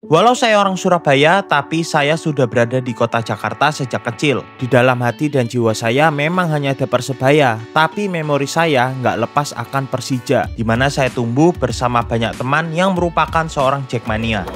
Walau saya orang Surabaya, tapi saya sudah berada di kota Jakarta sejak kecil. Di dalam hati dan jiwa saya memang hanya ada Persebaya, tapi memori saya nggak lepas akan Persija, di mana saya tumbuh bersama banyak teman yang merupakan seorang Jackmania.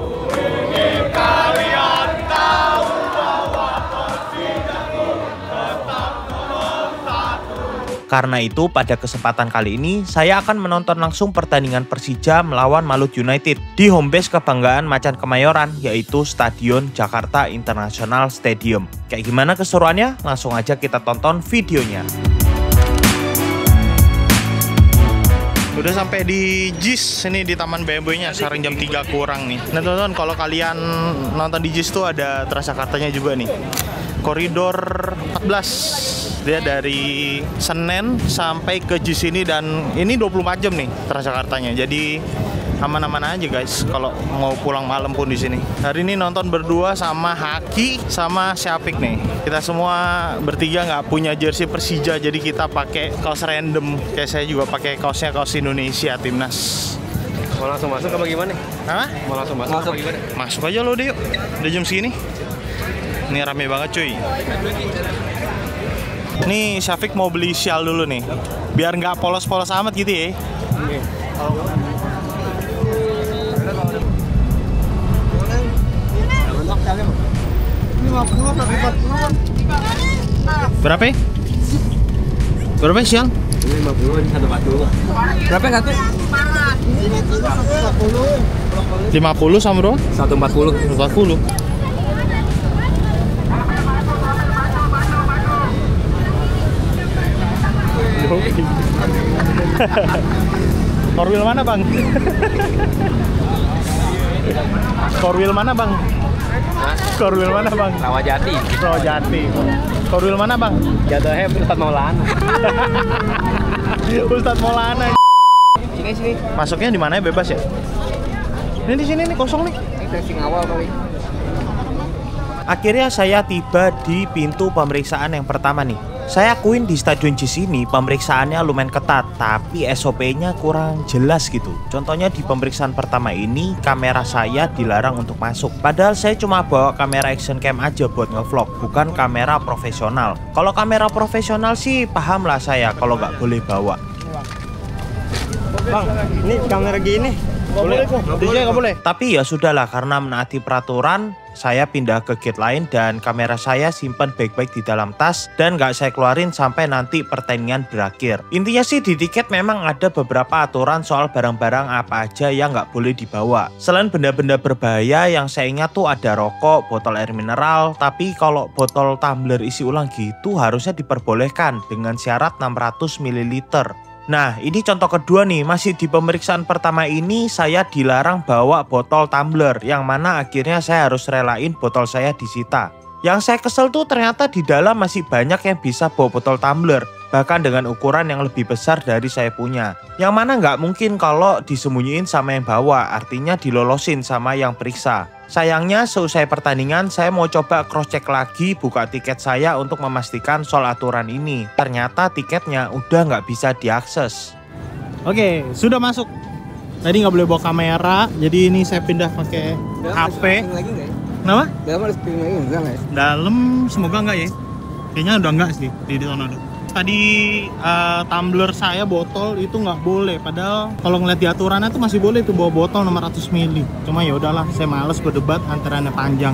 Karena itu, pada kesempatan kali ini, saya akan menonton langsung pertandingan Persija melawan Maluku United di home base kebanggaan Macan Kemayoran, yaitu Stadion Jakarta International Stadium. Kayak gimana keseruannya? Langsung aja kita tonton videonya. Udah sampai di JIS, ini di Taman BMW-nya, sekarang jam 3 kurang nih. Nah teman-teman, kalau kalian nonton di JIS tuh ada Transjakartanya juga nih. Koridor 14. Dia dari Senen sampai ke JIS ini, dan ini 24 jam nih Transjakartanya. Jadi aman-aman aja guys kalau mau pulang malam pun di sini. Hari ini nonton berdua sama Haki sama Syafiq nih. Kita semua bertiga nggak punya jersey Persija, jadi kita pakai kaos random. Kayak saya juga pakai kaos Indonesia Timnas. Mau langsung masuk apa gimana? Hah? Mau langsung masuk apa gimana? Masuk aja lo deh yuk. Udah jam segini. Ini rame banget cuy. Nih Syafiq mau beli sial dulu nih, biar nggak polos-polos amat gitu ya. Berapa? Berapa sial? 50, 140. Berapa satu? 50 sama berapa? 140. 40. Korwil mana bang? Korwil mana bang? Korwil mana bang? Rawajati. Rawajati. Korwil mana bang? Jatuhnya Ustadz Maulana. Ustadz Maulana. Sini. Masuknya di mana ya, bebas ya? Ini di sini nih kosong nih. Ini tracing awal kali. Akhirnya saya tiba di pintu pemeriksaan yang pertama nih. Saya akuin di Stadion JIS ini pemeriksaannya lumayan ketat, tapi SOP-nya kurang jelas gitu. Contohnya di pemeriksaan pertama ini, kamera saya dilarang untuk masuk. Padahal saya cuma bawa kamera action cam aja buat ngevlog, bukan kamera profesional. Kalau kamera profesional sih paham lah saya kalau nggak boleh bawa. Bang, ini kamera gini. Boleh, nggak boleh. Tapi ya sudahlah, karena menaati peraturan, saya pindah ke gate lain dan kamera saya simpan baik-baik di dalam tas dan nggak saya keluarin sampai nanti pertandingan berakhir. Intinya sih di tiket memang ada beberapa aturan soal barang-barang apa aja yang nggak boleh dibawa. Selain benda-benda berbahaya, yang saya ingat tuh ada rokok, botol air mineral, tapi kalau botol tumbler isi ulang gitu harusnya diperbolehkan dengan syarat 600 ml. Nah, ini contoh kedua nih, masih di pemeriksaan pertama ini saya dilarang bawa botol tumbler, yang mana akhirnya saya harus relain botol saya disita. Yang saya kesel tuh ternyata di dalam masih banyak yang bisa bawa botol tumbler, bahkan dengan ukuran yang lebih besar dari saya punya. Yang mana nggak mungkin kalau disembunyiin sama yang bawa, artinya dilolosin sama yang periksa. Sayangnya seusai pertandingan saya mau coba cross check lagi buka tiket saya untuk memastikan soal aturan ini. Ternyata tiketnya udah nggak bisa diakses. Oke, sudah masuk. Tadi nggak boleh bawa kamera, jadi ini saya pindah pakai HP. Kenapa? Dalam harus pilih lagi enggak guys? Dalam semoga nggak ya. Kayaknya udah nggak sih di sana tuh. Tadi tumbler saya botol itu nggak boleh, padahal kalau ngeliat di aturannya tuh masih boleh tuh bawa botol 600 ml. Cuma ya udahlah, saya males berdebat, antarannya panjang.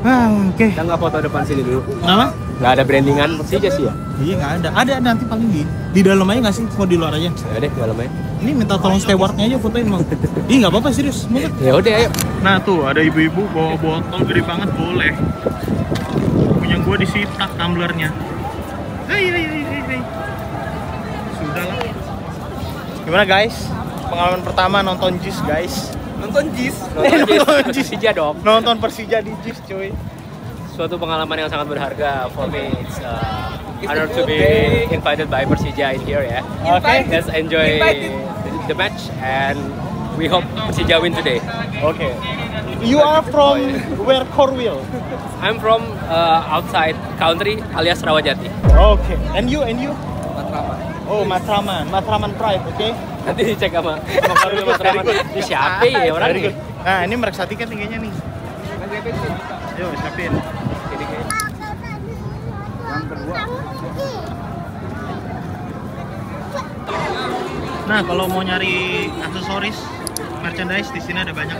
Oke. Kita nggak foto depan sini dulu. Kenapa? Nggak ada brandingan Persija sih ya? Iya nggak ada. Ada nanti paling di dalam aja nggak sih? Mau di luar aja? Ya deh, dalam aja. Ini minta tolong stewardnya aja fotoin mau. Ih nggak apa-apa serius. Ya udah ayo. Nah tuh ada ibu-ibu bawa botol gede banget boleh. Punya gua disita tumblernya. Hai. Sudahlah. Gimana guys? Pengalaman pertama nonton JIS guys. Nonton JIS. Nonton JIS. Persija dong. Nonton Persija di JIS cuy. Suatu pengalaman yang sangat berharga for me. It's honor to be invited by Persija in here ya. Okay. Let's enjoy the match and we hope Persija win today. Okay. You are from where Korwil? I'm from outside country alias Rawajati. Okay. And you? Matraman. Oh, Matraman Pride, okay? Nanti dicek sama Korwil Matraman. Ini siapa ya orang ini? Nah, ini meriksa tiket nih kayaknya nih. Ayo, siapin. Yang kedua. Nah, kalau mau nyari aksesoris, merchandise di sini ada banyak.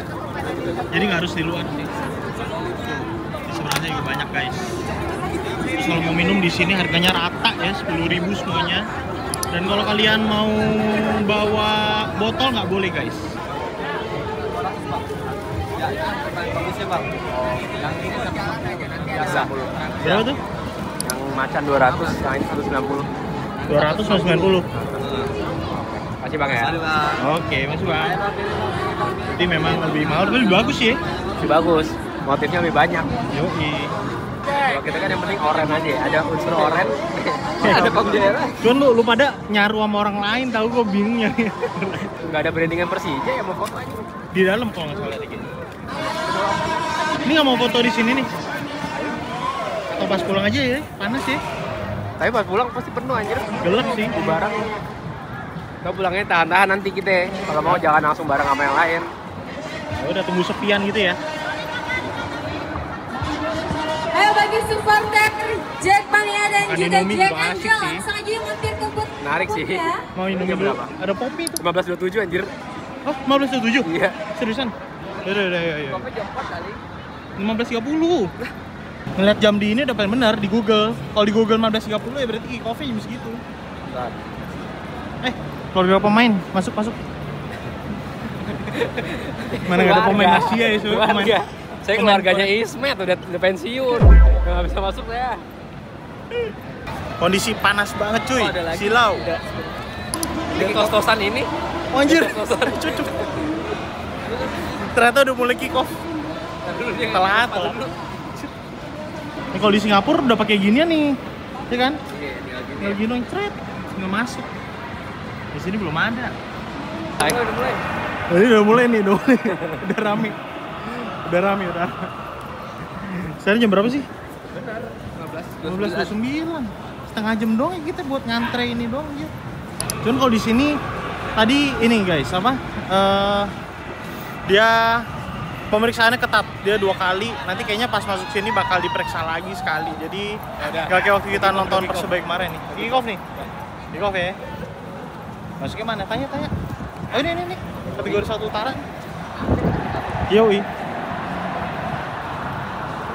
Jadi nggak harus di luar sih. Di sebelahnya juga banyak, guys. Terus kalau mau minum di sini harganya rata ya, 10.000 semuanya. Dan kalau kalian mau bawa botol nggak boleh, guys. Biasa. Berapa tuh? Yang macan 200, yang ini 190. 200 sama 90. Masih Bang ya? Oke, masih Bang. Jadi memang lebih mahal, tapi lebih bagus ya. Masih bagus. Motifnya lebih banyak. Yoi. Kalau kita kan yang penting oren aja, ada unsur oren. Ada pembelian. Cuman lu pada nyaru sama orang lain, tahu gue bingung ya. Nggak ada brandingan Persija ya, mau foto aja. Di dalam kalau nggak salah dikit. Ini nggak mau foto di sini nih. Atau pas pulang aja ya, panas ya. Tapi pas pulang pasti penuh anjir. Gelap sih. Barang. Kita pulangnya tahan-tahan nanti kita. Kalau mau jangan langsung bareng sama yang lain. Ya udah tunggu sepian gitu ya. Ayo bagi supporter Jack Mania dan Makan juga Indomie Jack juga asik Angel sih. langsung aja mampir ke booth. Menarik sih. Ya. Mau minum Jam dulu. berapa? Ada kopi tuh. 15.27 anjir. Oh, 15.07? Iya. Seriusan? Udah, ayo. Kopi jam 4 kali. 15.30. Ngeliat jam di ini udah paling benar di Google. Kalau di Google 15.30 ya berarti kick off-nya jam segitu. Bentar. Keluarga pemain, masuk. Mana nggak ada pemain Asia ya, so, pemain. Saya keluarganya Ismet udah pensiun. Nggak bisa masuk ya. Kondisi panas banget cuy, Oh, ada lagi. silau. Ini kos-kosan ini. Oh, anjir, Kos-kosan. cucuk. Ternyata udah mulai kick off. Telat. Ini kalau di Singapura udah pakai ginian nih, ya kan? Iya, tinggal gini. Kalau gini cret, nggak masuk. Di sini belum ada. Ayo udah mulai. Oh, ini udah mulai nih, udah rame. Udah. Sekarang jam berapa sih? Benar. 15.29. Setengah jam doang ya kita buat ngantre ini doang aja. Cuman kalau di sini tadi ini guys, apa? Dia pemeriksaannya ketat. Dia 2 kali. Nanti kayaknya pas masuk sini bakal diperiksa lagi sekali. Jadi nggak kayak waktu kita nonton Persebaya kemarin nih. Kick off nih. Kick off ya. Masuknya mana? Tanya. Oh ini. Kategori 1 utara. Yoi.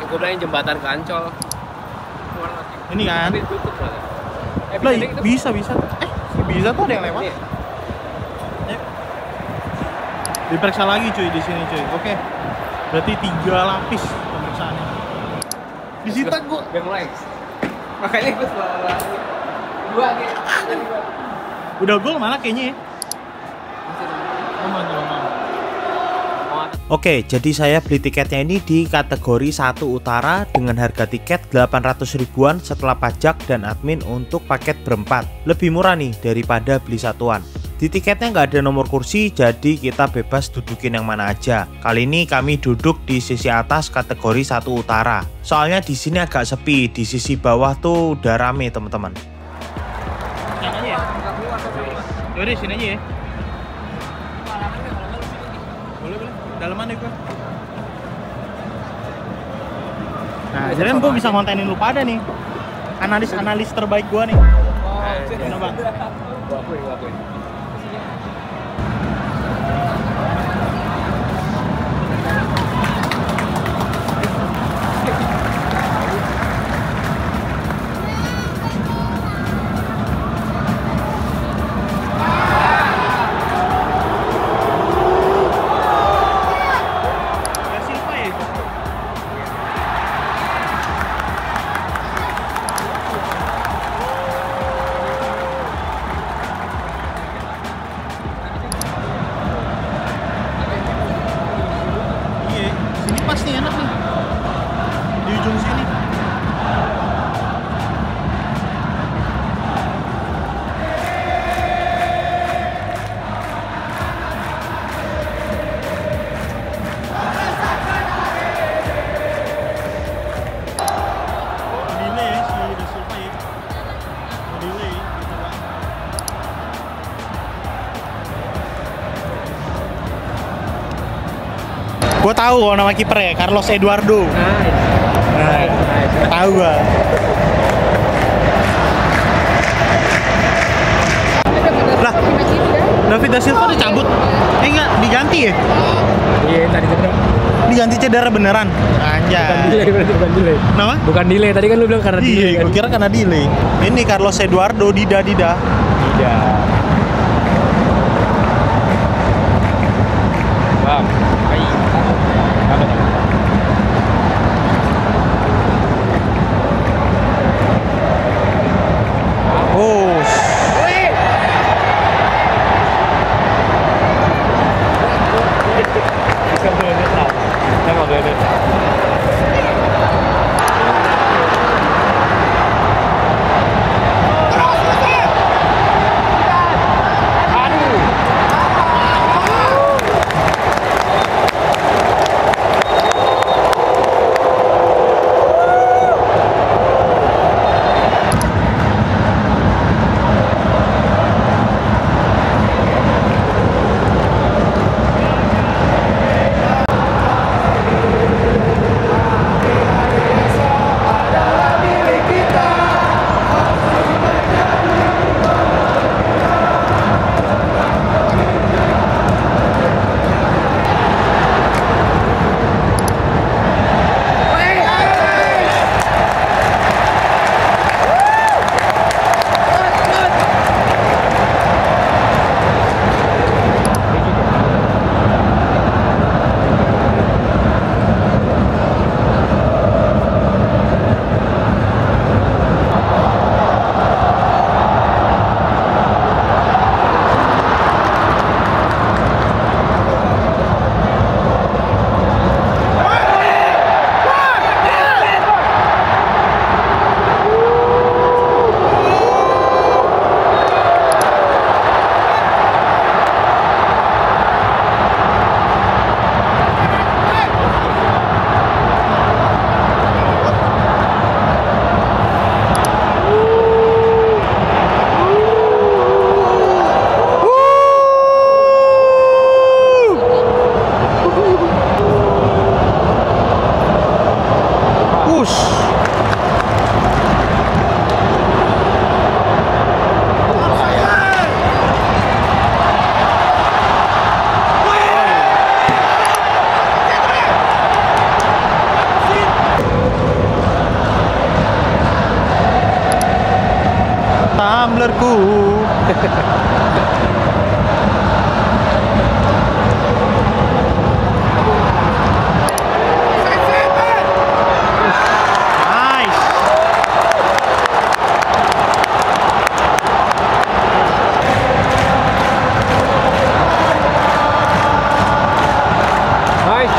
Gue bilangin jembatan ke Ancol. Ini kan. Tapi tutup lah. Lah, bisa. Bisa tuh ada yang lewat. Iya. Ayo. Diperiksa lagi cuy di sini cuy. Oke. Berarti 3 lapis pemeriksaannya. Disita gua. Udah mulai. Makanya gue selalu dua nih. Udah gol mana kayaknya ya? Aman. Oke, jadi saya beli tiketnya ini di kategori 1 utara dengan harga tiket 800 ribuan setelah pajak dan admin untuk paket berempat. Lebih murah nih daripada beli satuan. Di tiketnya nggak ada nomor kursi, jadi kita bebas dudukin yang mana aja. Kali ini kami duduk di sisi atas kategori 1 utara. Soalnya di sini agak sepi, di sisi bawah tuh udah rame teman-teman. Yang aja ya? Yaudah sini aja ya. Boleh. Dalaman deh gua. Nah, jadi kan gua bisa ngontenin lu pada nih. Analis terbaik gua nih. Gimana bang? Gua akuin. Gue tahu kalau nama kiper ya, Carlos Eduardo. Nah, tahu gue. Lah, David da Silva udah cabut. Enggak, diganti ya? Iya, tadi cedera. Diganti cedera beneran. Anjay. Bukan delay. Nama? Bukan delay, tadi kan lu bilang karena delay. Iya, gue kira karena delay. Ini Carlos Eduardo, Dida. Tidak. Bang, baik. Apa nih? Oh. Bisa boleh netral. Saya nggak boleh netral. Tumblerku. Nice. Nice.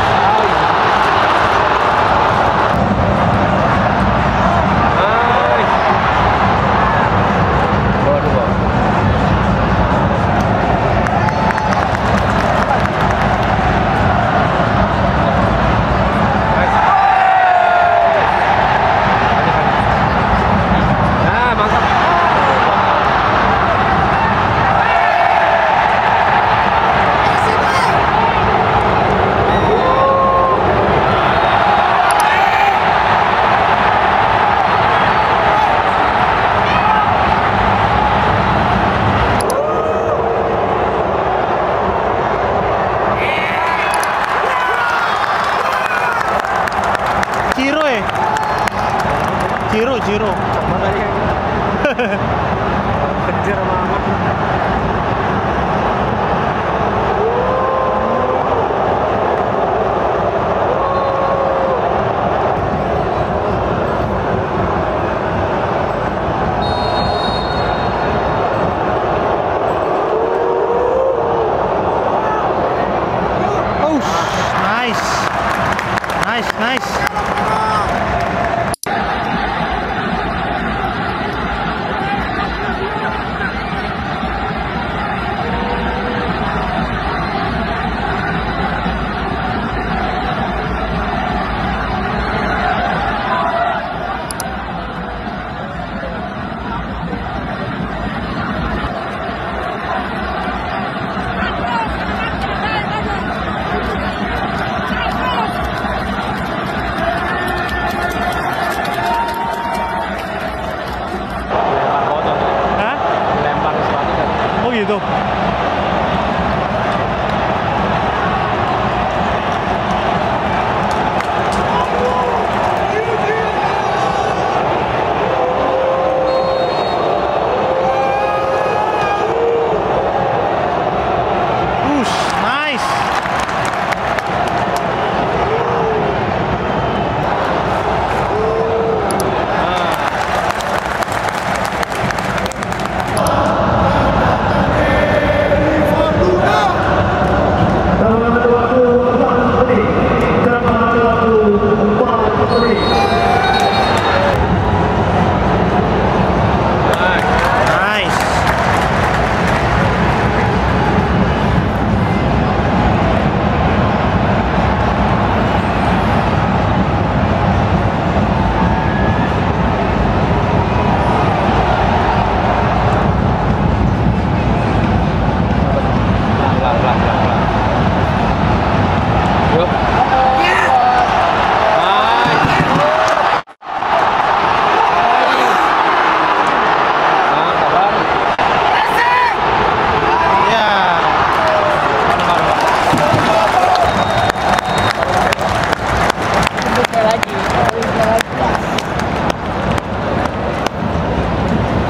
Ciro. Kejar banget. Oh, nice.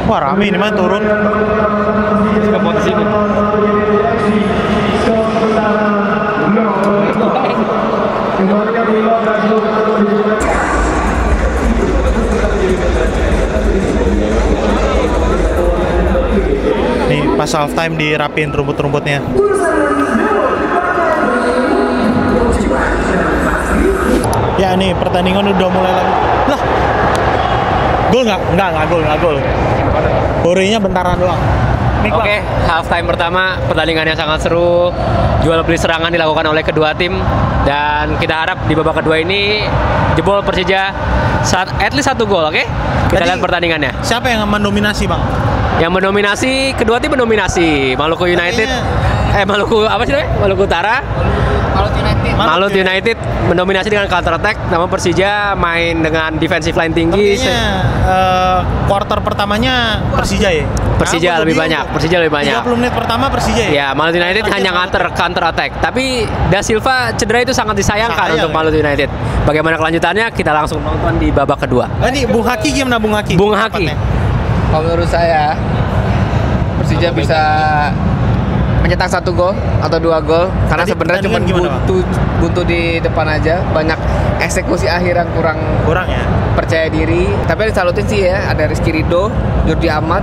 Wah rame ini mah turun. Ke posisi ini. Nih pas half time dirapin rumput-rumputnya. Ya nih pertandingan udah mulai lagi. Lah. Gol nggak? Nggak gol. Horenya bentaran doang. Oke, halftime pertama pertandingan yang sangat seru. Jual beli serangan dilakukan oleh kedua tim dan kita harap di babak kedua ini jebol Persija at least 1 gol, oke? Kita lihat pertandingannya. Siapa yang mendominasi, Bang? Yang mendominasi, kedua tim mendominasi. Maluku United, Maluku apa sih namanya? Maluku Utara. Malut United mendominasi dengan counter attack, namun Persija main dengan defensive line tinggi. Quarter pertamanya Persija ya? Persija lebih banyak. 30 menit pertama Persija ya? Ya, Malut United hanya counter attack. Tapi Da Silva cedera itu sangat disayangkan untuk Malut United. Bagaimana kelanjutannya? Kita langsung nonton di babak kedua. Ini Bung Haki gimana Bung Haki? Bung Haki. Kalau menurut saya Persija bisa mencetak 1 gol atau 2 gol karena sebenarnya cuma buntu di depan aja, banyak eksekusi akhir yang kurang ya, percaya diri. Tapi yang disalutin sih ya, ada Rizky Ridho, Jordi Amat,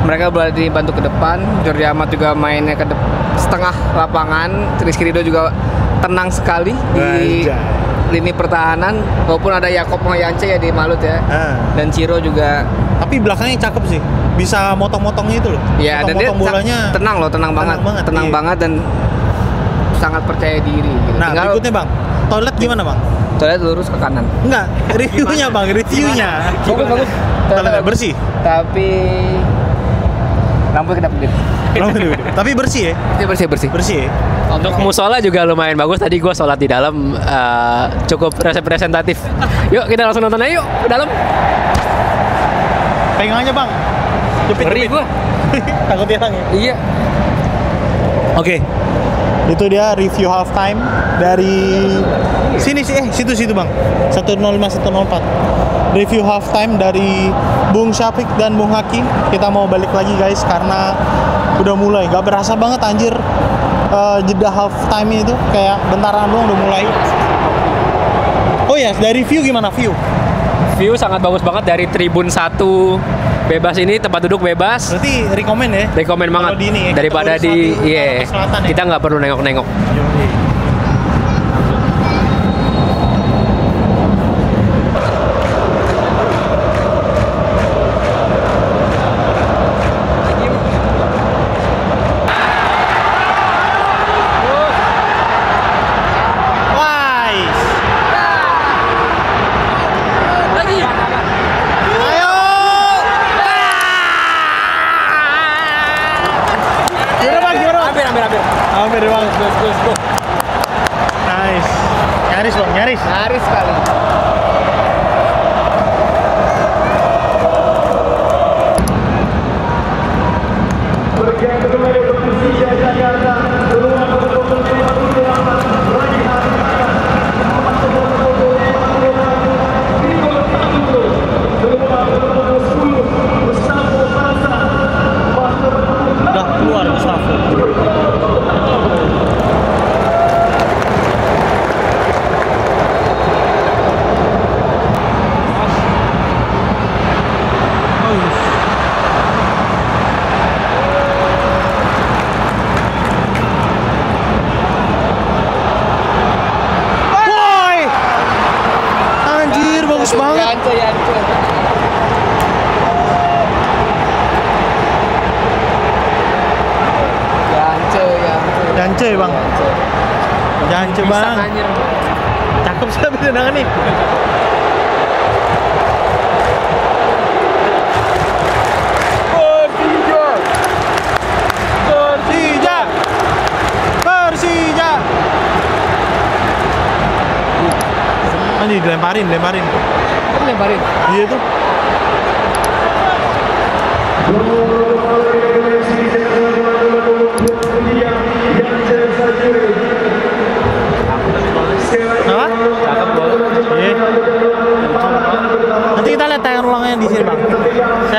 mereka boleh dibantu ke depan. Jordi Amat juga mainnya ke setengah lapangan. Rizky Ridho juga tenang sekali di lini pertahanan, walaupun ada Yakob Moyance ya di Malut ya, dan Ciro juga. Tapi belakangnya cakep sih, bisa motong-motongnya itu loh. Ya, dan dia bolanya tenang banget dan sangat percaya diri gitu. Nah, berikutnya Bang, toilet gimana Bang? Toilet lurus ke kanan. Enggak, reviewnya Bang, reviewnya. Bagus. Toilet bersih. Tapi lampu kedap-kedip. Tapi bersih ya? Dia bersih. Ya? Untuk musola juga lumayan bagus. Tadi gue sholat di dalam, cukup representatif. Yuk kita langsung nonton aja yuk ke dalam. Pegangannya Bang. Ngeri gue. Takut hilang ya? Iya. Oke. Itu dia review halftime dari situ Bang. 105 104. Review halftime dari Bung Syafiq dan Bung Haki. Kita mau balik lagi guys karena udah mulai. Gak berasa banget anjir. Jeda halftime itu kayak bentaran doang udah mulai. Oh ya, dari view gimana view? View sangat bagus banget dari Tribun 1 bebas ini, tempat duduk bebas. Berarti rekomen ya? Rekomen banget. Di ini, daripada di kita nggak perlu nengok-nengok. Hampir Bang. Go. Nice. Nyaris Bang, Nyaris sekali. Udah keluar Mustafa. Jance Bang. Jance Bang. Cakep sih tendangan nih. Persija. Ini dilemparin. Iya tuh. Apa? Cakep banget. Nanti kita lihat tayangan ulangnya di sini Bang. Saya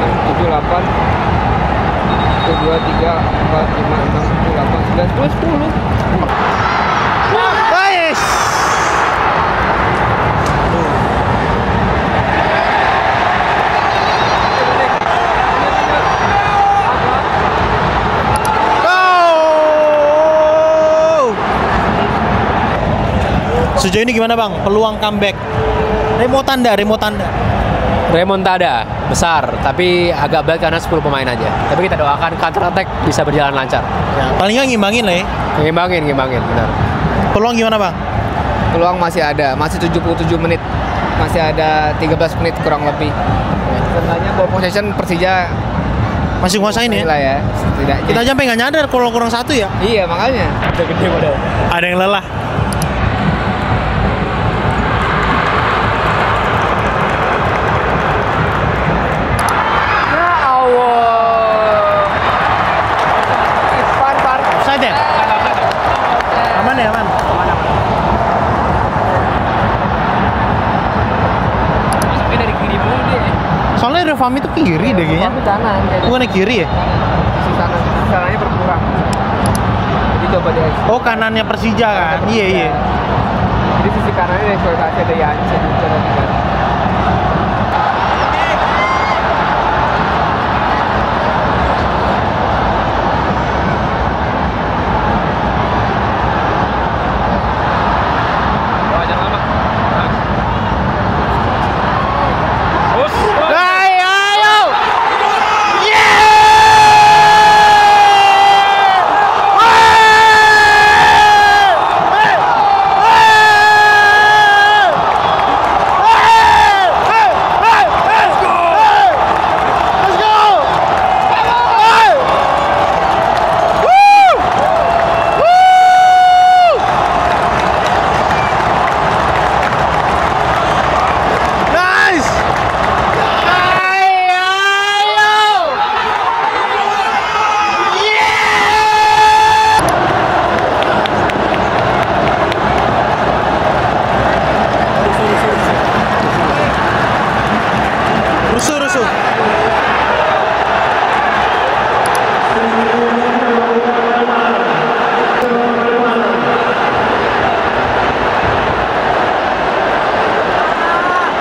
7, 8, 1, 2, 3, 4, 5, 6, 7, 8, 9, 10. Guys. Sejauh ini gimana bang? Peluang comeback? Remontada. Remontada besar, tapi agak berat karena 10 pemain aja. Tapi kita doakan counter attack bisa berjalan lancar. Ya, paling nggak ngimbangin lah ya. Ngimbangin, benar. Peluang gimana bang? Peluang masih ada, masih 77 menit. Masih ada 13 menit kurang lebih. Sebenarnya ball possession Persija Masih nguasain ya? lah ya. Setidaknya. Kita sampai nggak nyadar kalau kurang 1 ya. Iya, makanya. Ada yang lelah. Offside ya? Aman ya, aman. Dari kiri dulu deh. Soalnya Revami itu kiri deh kayaknya. Tapi kanan kayaknya. Bukan kiri ya? Sisi kanan. Kanannya berkurang. Jadi coba deh. Oh, kanannya Persija kan? Iya. Jadi sisi kanannya eksploitasi ada Yance.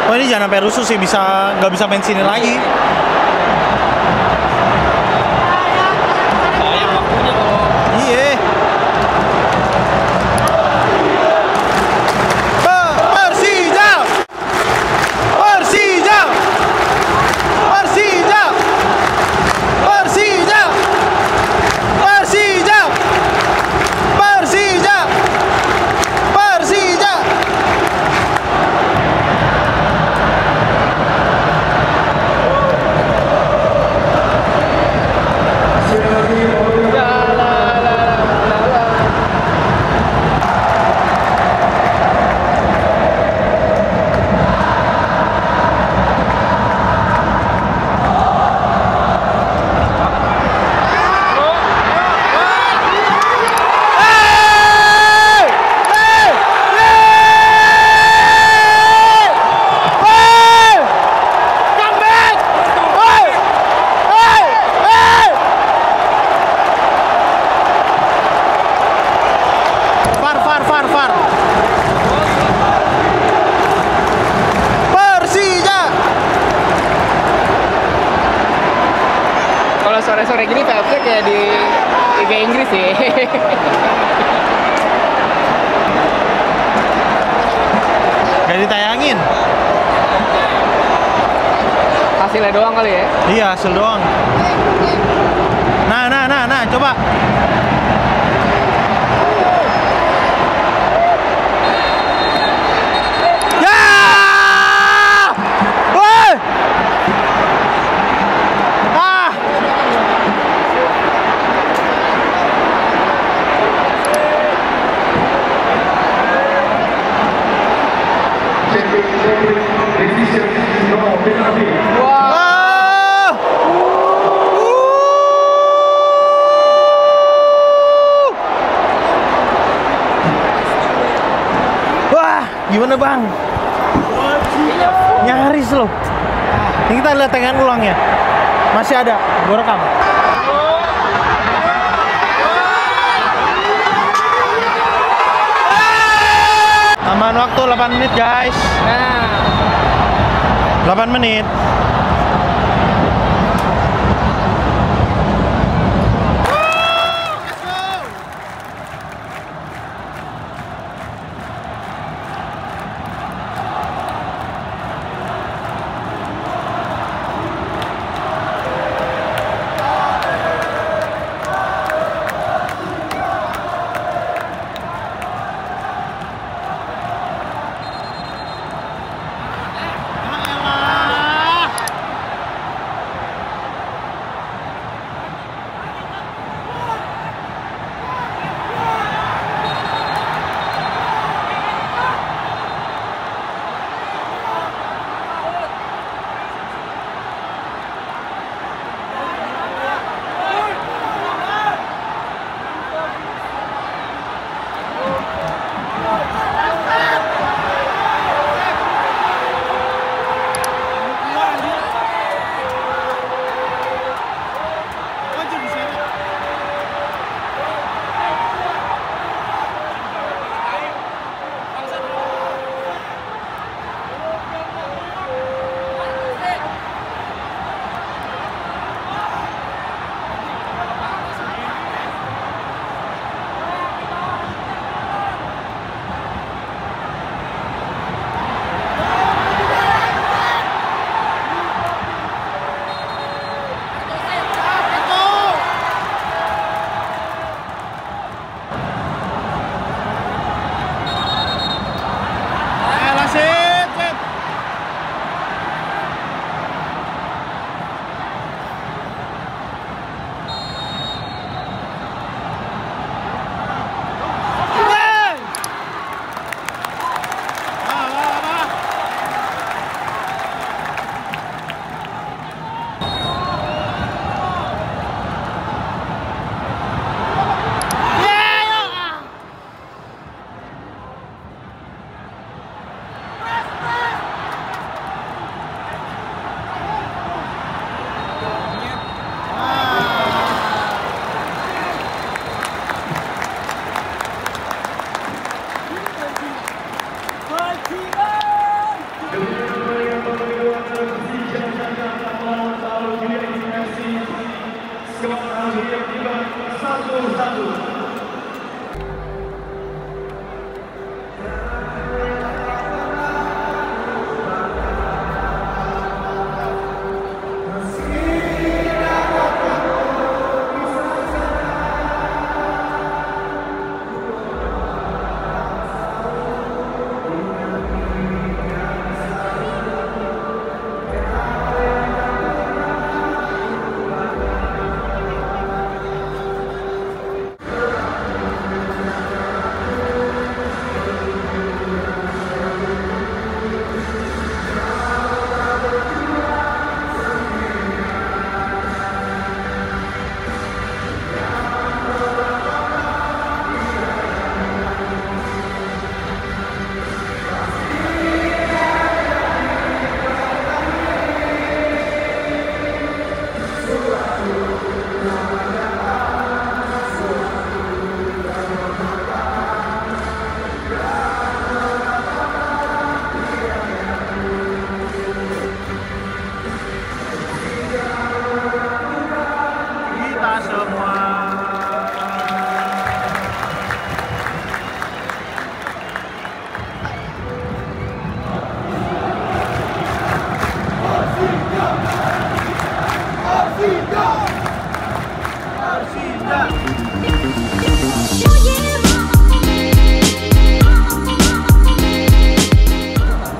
Oh ini jangan sampai rusuh sih, nggak bisa main sini lagi. Iya. Persija. sore-sore gini PFC kayak di Liga Inggris sih. Gak ditayangin. Hasilnya doang kali ya? Iya, hasil doang. Nah, coba. Ya! Woi! Ah! Wah. Wah, gimana bang? Nyaris loh. Ini kita lihat tayangan ulangnya. Masih ada, gue rekam. Tambahan waktu 8 menit guys. 8 menit.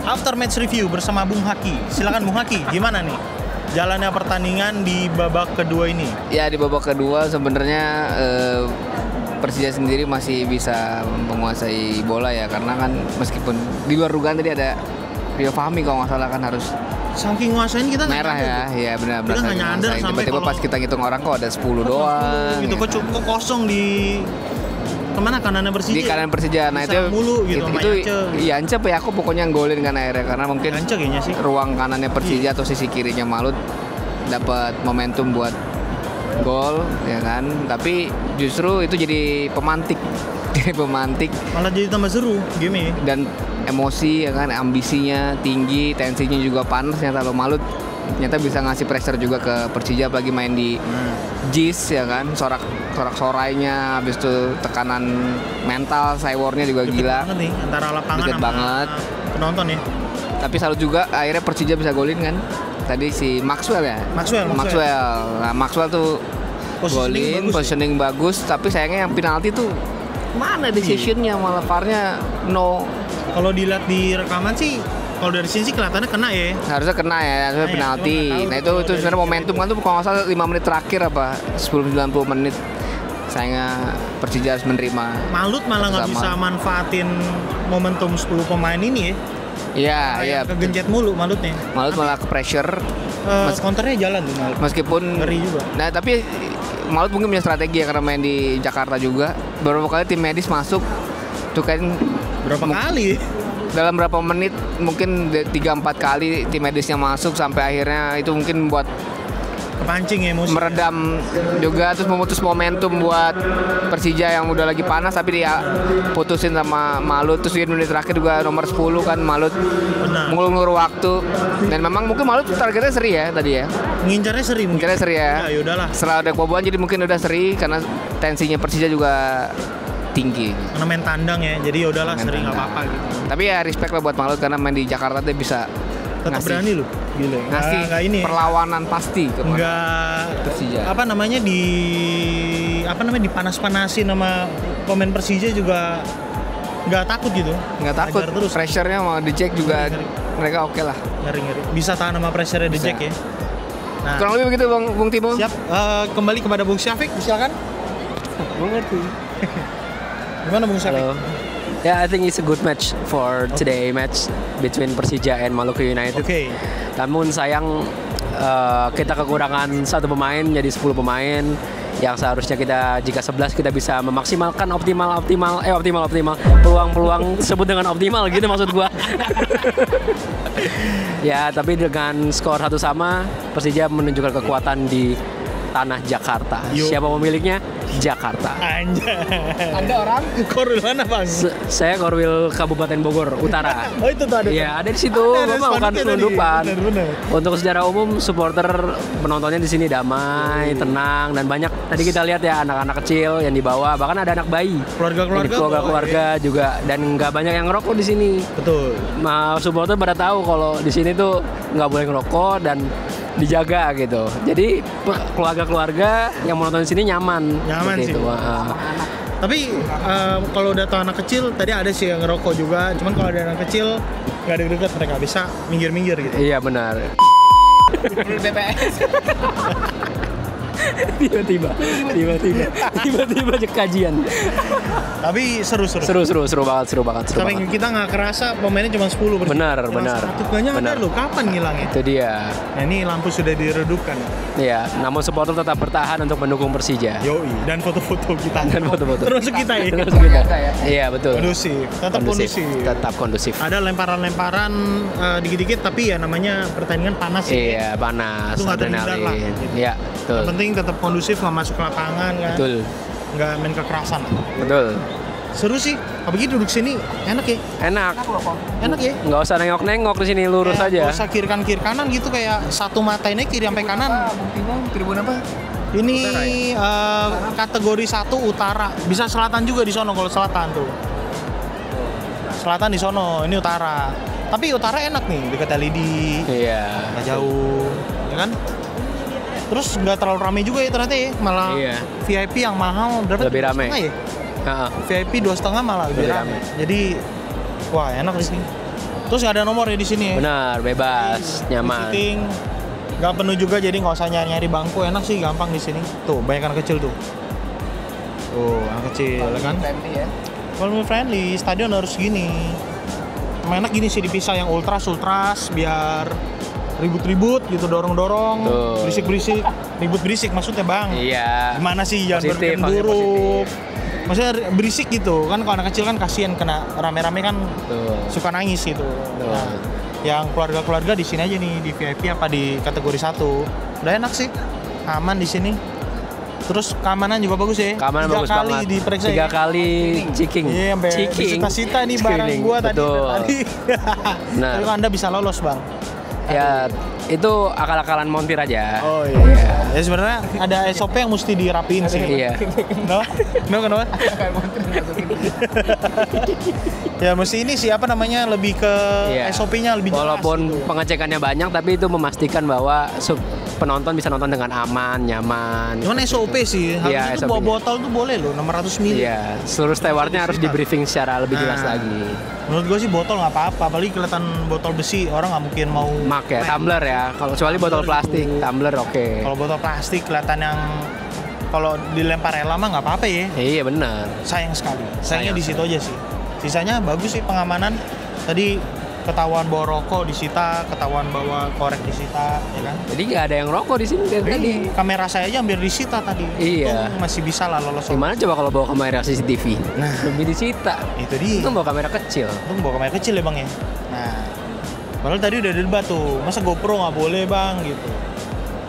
After match review bersama Bung Haki. Silakan Bung Haki, gimana nih jalannya pertandingan di babak kedua ini? Ya, di babak kedua sebenarnya Persija sendiri masih bisa menguasai bola ya, karena kan meskipun di luar dugaan tadi ada Rio Fahmi kalau nggak salah kan harus saking nguasain kita nggak merah nyadar ya, tuh. iya benar-benar. Kita nggak nyadar sampai tiba-tiba kalau- pas kita ngitung orang kok ada 10 doang. Gitu ya kan. kok kosong di kemana kanannya Persija. Di kanan Persija. Nah Bisa mulu gitu sama itu Yance. iya Yance apa ya, aku pokoknya yang golin kan akhirnya karena mungkin Yance kayaknya sih. ruang kanannya Persija atau sisi kirinya Malut dapat momentum buat gol ya kan, tapi justru itu jadi pemantik jadi pemantik Malah jadi tambah seru game dan emosi ya kan, ambisinya tinggi, tensinya juga panas. Ternyata lo Malut ternyata bisa ngasih pressure juga ke Persija, apalagi main di JIS ya kan, sorak-sorainya, habis itu tekanan mental, cywarnya juga gila. banget nih antara lapangan Deket sama banget. penonton ya. Tapi salut juga akhirnya Persija bisa golin kan. Tadi si Maxwell ya. Maxwell. Nah, Maxwell tuh Positioning golin, bagus ya? positioning bagus, tapi sayangnya yang penalti tuh mana decisionnya, malah VAR-nya no. Kalau dilihat di rekaman sih, kalau dari sini sih kelihatannya kena ya. Harusnya kena ya, harusnya Nah, penalti. cuma nggak tahu Nah tuh itu kalau dari sebenarnya momentum kan tuh kalau nggak salah 5 menit terakhir apa 10-90 menit. Sayangnya Persija harus menerima. Malut malah nggak Sama. bisa manfaatin momentum 10 pemain ini ya. Iya, iya. Kegencet mulu Malutnya. Malut malah ke pressure Counternya jalan tuh Malut. meskipun Ngeri juga. Nah, tapi Malut mungkin punya strategi ya karena main di Jakarta juga. Beberapa kali tim medis masuk tuh kan Berapa kali? dalam berapa menit mungkin 3-4 kali tim medisnya masuk sampai akhirnya itu mungkin buat Kepancing ya emosi. meredam juga, terus memutus momentum buat Persija yang udah lagi panas tapi dia putusin sama Malut. Terus di menit terakhir juga nomor 10 kan Malut Benar. ngulur waktu, dan memang mungkin Malut targetnya seri ya tadi ya, Ngincarnya seri mungkin. mungkin seri ya. Ya udahlah. Setelah ada kebobolan jadi mungkin udah seri karena tensinya Persija juga tinggi. Karena main tandang ya. Jadi ya udahlah Main seri nggak tandang. apa-apa gitu. Tapi ya respect lah buat Malut karena main di Jakarta dia bisa Tetap berani loh. Gila. ngasih Nggak ini. perlawanan pasti ke Enggak Persija. apa namanya dipanas-panasin sama pemain Persija juga nggak takut gitu. nggak takut Hajar terus. pressure-nya mau dicek juga Ngeri-ngeri. mereka oke lah. Ngeri-ngeri. Bisa tahan sama pressure The Bisa. Jack ya. Nah, Kurang lebih begitu Bung Timo. siap. Kembali kepada Bung Syafiq, silakan. Gimana Bung Syafiq? Hello. Yeah, I think it's a good match for today match between Persija and Maluku United. Oke. Namun sayang kita kekurangan satu pemain jadi 10 pemain yang seharusnya kita jika 11 kita bisa memaksimalkan optimal peluang sebut dengan optimal gitu maksud gua. Ya, tapi dengan skor 1-1 Persija menunjukkan kekuatan di tanah Jakarta. Yo. Siapa pemiliknya? Jakarta. Anjay. Ada orang Korwil mana Bang? Saya Korwil Kabupaten Bogor Utara. Oh itu tuh ada. Iya, ada di situ. Ada Memang bukan spanduknya tadi. selundupan. Bener. Untuk secara umum supporter penontonnya di sini damai, tenang, dan banyak. Tadi kita lihat ya anak-anak kecil yang dibawa, bahkan ada anak bayi. Keluarga-keluarga. Keluarga juga, dan nggak banyak yang ngerokok di sini. Betul. Supporter pada tahu kalau di sini tuh nggak boleh ngerokok dan dijaga gitu. Jadi keluarga-keluarga yang menonton di sini nyaman. Nyaman seperti sih. itu. Tapi kalau udah tau anak kecil, tadi ada sih yang ngerokok juga. Cuman kalau ada anak kecil nggak deket-deket, mereka bisa minggir-minggir gitu. Iya benar. BPS. Tiba-tiba kajian. Tapi seru. Seru banget. Sampai kita nggak kerasa pemainnya cuma 10. Benar. Tukangnya ada Benar. loh, kapan ngilangnya? Itu dia. Nah ini lampu sudah diredupkan. Iya, namun supporter tetap bertahan untuk mendukung Persija. Yoi, dan foto-foto kita. Dan foto-foto. Termasuk kita ya. Termasuk kita. Iya, betul. Kondusif, tetap kondusif. Tetap kondusif. Ada lemparan-lemparan dikit-dikit, tapi ya namanya pertandingan panas ya. Iya, panas, Itu nggak terhindar lah, adrenalin. gitu. Iya, Yang betul. penting tetap kondusif, nggak masuk lapangan kan. Betul. Nggak main kekerasan. Betul. Seru sih. Apalagi duduk sini enak ya. Enak. Enak ya. Nggak usah nengok-nengok di sini, lurus aja. Nggak usah kiri kanan gitu, kayak satu mata ini kiri sampai kanan. Tribun apa? Ini kategori 1 utara. Bisa selatan juga di sono kalau selatan tuh. Selatan di sono, ini utara. Tapi utara enak nih, dekat LED. Iya. Nggak jauh, ya kan? Terus nggak terlalu ramai juga ya ternyata ya. Malah Iya. VIP yang mahal berapa? Lebih ramai. 2,5 ya? Heeh. VIP 2,5 malah lebih Lebih ramai. Jadi wah enak di sini. Terus nggak ada nomor ya di sini ya? Benar, bebas, nyaman. Seating nggak penuh juga, jadi nggak usah nyari bangku, enak sih, gampang di sini. Tuh banyak anak kecil tuh. Tuh anak kecil kan? Family ya. Family friendly, stadion harus gini. Emang enak gini sih dipisah yang ultras biar ribut-ribut gitu, dorong-dorong, Betul. berisik-berisik, ribut berisik maksudnya bang. Iya. Gimana sih jangan Positif, berpikiran maksudnya buruk. positif. Maksudnya berisik gitu kan, kalau anak kecil kan kasihan kena rame-rame kan Betul. suka nangis gitu. Nah, yang keluarga-keluarga di sini aja nih di VIP apa di kategori 1. Udah enak sih, aman di sini. Terus keamanan juga bagus ya. Keamanan 3 bagus kali banget. diperiksa 3 ya. kali checking. Iya, sampai disita-sita nih barang Screening. gua tadi. Betul. Tapi kok Anda bisa lolos, Bang. Ya, itu akal-akalan montir aja. Oh iya. Ya sebenarnya ada SOP yang mesti dirapiin sih. Iya. Kenapa? Ya mesti ini sih apa namanya lebih ke Iya. SOP-nya lebih jelas. Walaupun gitu. pengecekannya banyak, tapi itu memastikan bahwa penonton bisa nonton dengan aman, nyaman. Cuman SOP sih, Iya, harusnya tuh SOP-nya. bawa botol tuh boleh loh 600 ml. Iya, seluruh stewardnya harus di briefing secara lebih jelas Nah. lagi. Menurut gue sih botol nggak apa-apa, apalagi kelihatan botol besi orang nggak mungkin mau. Mak ya, tumbler ya. Kalau kecuali botol plastik, tumbler oke. Kalau botol plastik kelihatan yang kalau dilempar air lama nggak apa-apa ya. Iya benar. Sayang sekali. Sayangnya Sayang. di situ aja sih. Sisanya bagus sih pengamanan. Tadi ketahuan bawa rokok disita, ketahuan bawa korek disita, ya kan? Jadi nggak ada yang rokok di sini dari tadi. Kamera saya aja hampir disita tadi. Iya. Untung masih bisa lah lolos. Gimana coba kalau bawa kamera CCTV? Nah. Lebih disita. Itu dia. Itu bawa kamera kecil. Untung bawa kamera kecil ya bang ya. Nah, padahal tadi udah debat tuh, masa GoPro nggak boleh bang gitu.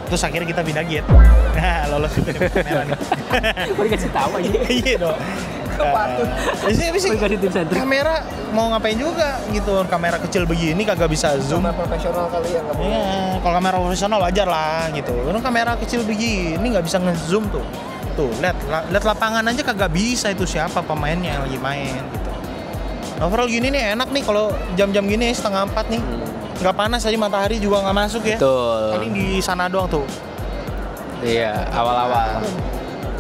Terus akhirnya kita pindah gate. Nah, lolos juga nih kamera nih. Kok dikasih tahu aja? Iya dong. Biasanya Kok dikasih tim sentrik? kamera mau ngapain juga gitu, kamera kecil begini kagak bisa zoom. profesional kali ya nggak boleh. Iya, kalau kamera profesional wajar lah gitu. Kalau kamera kecil begini nggak bisa nge-zoom tuh. Tuh, lihat lapangan aja kagak bisa itu siapa pemainnya yang lagi main gitu. Overall gini nih enak nih kalau jam-jam gini 3:30 nih. Nggak panas tadi, matahari juga nggak masuk ya. Betul. Paling di sana doang tuh. Iya, awal-awal.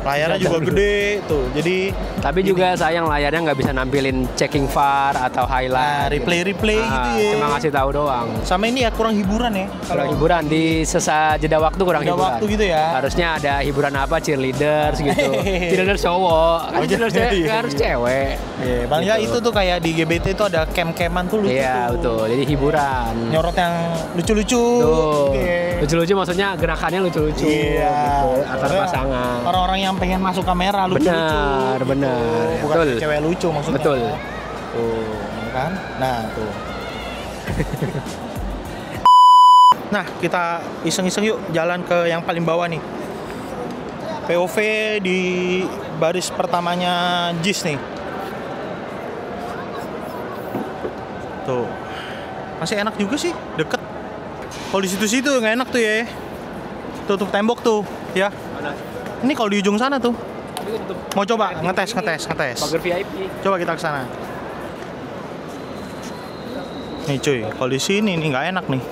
Layarnya juga gede tuh. Jadi Tapi juga sayang layarnya nggak bisa nampilin checking VAR atau highlight. replay gitu ya. Cuma ngasih tahu doang. Sama ini ya kurang hiburan ya. Kurang hiburan di sesa jeda waktu kurang Jeda hiburan. waktu gitu ya. Harusnya ada hiburan apa cheerleaders gitu. Cheerleaders cowok, kan Oh, cheerleaders iya, cewek, iya. harus cewek. Iya, Bang ya Gitu. itu tuh kayak di GBT itu ada camp-campan tuh lucu Iya, tuh. betul. Jadi hiburan. Nyorot yang lucu-lucu. Tuh. Oke. Lucu-lucu maksudnya gerakannya lucu-lucu. Iya. Gitu. Antar Karena pasangan. Orang-orang yang pengen masuk kamera lucu-lucu. Benar. Bukan Betul. cewek lucu maksudnya. Betul. Tuh, kan? Nah, tuh. Nah, kita iseng-iseng yuk jalan ke yang paling bawah nih. POV di baris pertamanya JIS nih. Tuh. Masih enak juga sih, deket. Kalau di situ-situ nggak enak tuh ya. Tutup tembok tuh, ya. Ini kalau di ujung sana tuh. Mau coba ngetes. Pagar VIP. Coba kita ke sana. Nih cuy, kalau di sini nih nggak enak nih.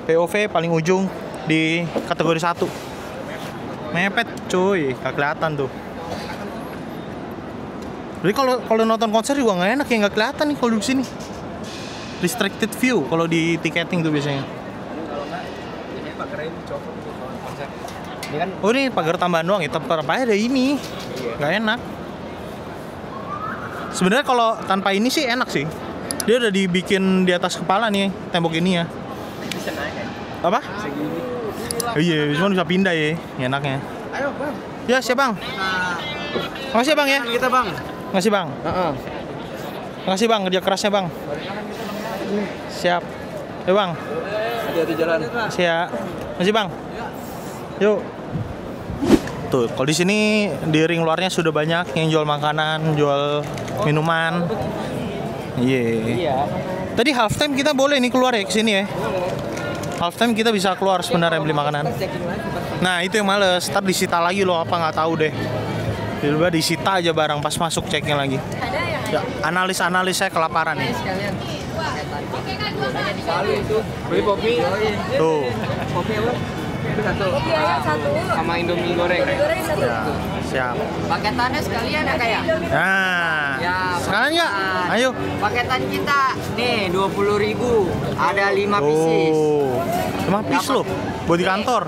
POV paling ujung di kategori 1. Mepet cuy, nggak kelihatan tuh. Jadi kalau nonton konser juga nggak enak ya, nggak kelihatan nih kalau di sini. Restricted view kalau di tiketing tuh biasanya. Ini kan Oh ini pagar tambahan doang ya, tempat apa ada ini, nggak enak. Sebenarnya kalau tanpa ini sih enak sih. Dia udah dibikin di atas kepala nih tembok ini ya. Apa? Iya, cuma bisa pindah ya, enaknya. Ayo bang. Ya siap bang. Makasih ya bang ya. Kita bang. Makasih bang. Makasih bang kerja kerasnya bang. Siap. Ya bang. Hati-hati jalan. Siap. Makasih bang. Yuk. Tuh, kalau di sini di ring luarnya sudah banyak yang jual makanan, jual minuman. Iya. Tadi halftime kita boleh nih keluar ya ke sini ya. Halftime kita bisa keluar sebenarnya beli makanan. Nah, itu yang males. Ntar disita lagi loh, apa nggak tahu deh. Tiba-tiba disita aja barang pas masuk ceknya lagi. Ya, analis saya kelaparan nih. Beli kopi. Tuh. Kopi apa? Itu satu. Iya, satu. Sama Indomie goreng. Goreng satu. Ya, siap. Paketannya sekalian ya kayak? Nah, Ya, sekarang ya. Ayo. Paketan kita nih 20.000. Ada 5 pieces. Oh, 5 piece loh. Buat di kantor.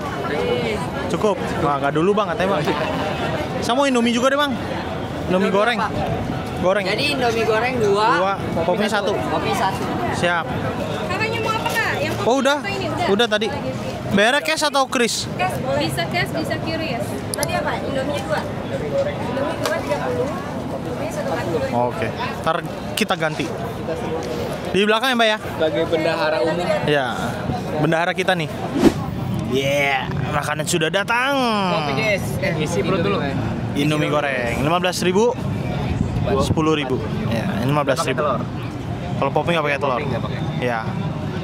Cukup. Wah, nggak dulu bang, katanya bang. Saya mau Indomie juga deh bang. Indomie goreng. Goreng. Jadi Indomie goreng 2, kopi 1. kopi 1. Siap. Kakaknya mau apa kak? Yang Oh udah, ini udah tadi. Bayarnya cash atau kris? Cash, bisa cash, bisa QRIS. Tadi apa? Indomie 2. Indomie 2 30. Indomie 140. Oke, ntar kita ganti. Di belakang ya Mbak ya? Sebagai bendahara umum. Ya, bendahara kita nih. Yeah, makanan sudah datang. Kopi guys. Isi perut dulu. Indomie goreng, 15.000, 10.000. Ya, ini 15.000. Kalau popping nggak pakai telur. Ya.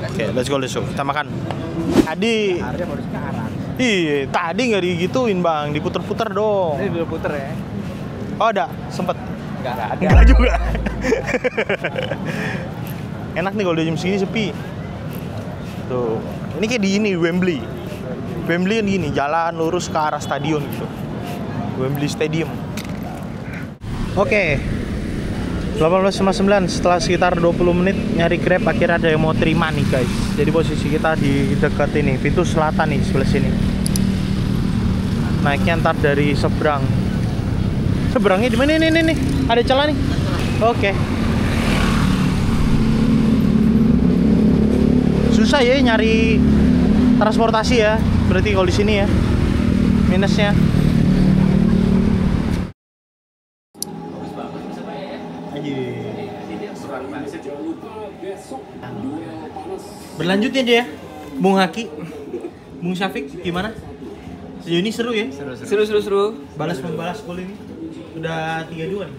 Oke, let's go. Kita makan. Tadi. Iya, tadi nggak digituin bang, diputer-puter dong. Ini dulu puter ya. Oh ada, sempet. Enggak ada. Enggak juga. Enak nih kalau udah jam segini sepi. Tuh, ini kayak di ini Wembley. Wembley kan gini, jalan lurus ke arah stadion gitu. Wembley Stadium. Oke. 18.59 setelah sekitar 20 menit nyari Grab akhirnya ada yang mau terima nih guys. Jadi posisi kita di dekat ini, pintu selatan nih sebelah sini. Naiknya ntar dari seberang. Seberangnya di mana nih? Ada celah nih. Oke. Susah ya nyari transportasi ya. Berarti kalau di sini ya. Minusnya. Berlanjutnya dia, Bung Haki, Bung Syafiq gimana? Sejauh ini seru ya? Seru. Balas membalas gol ini udah 3-2 nih.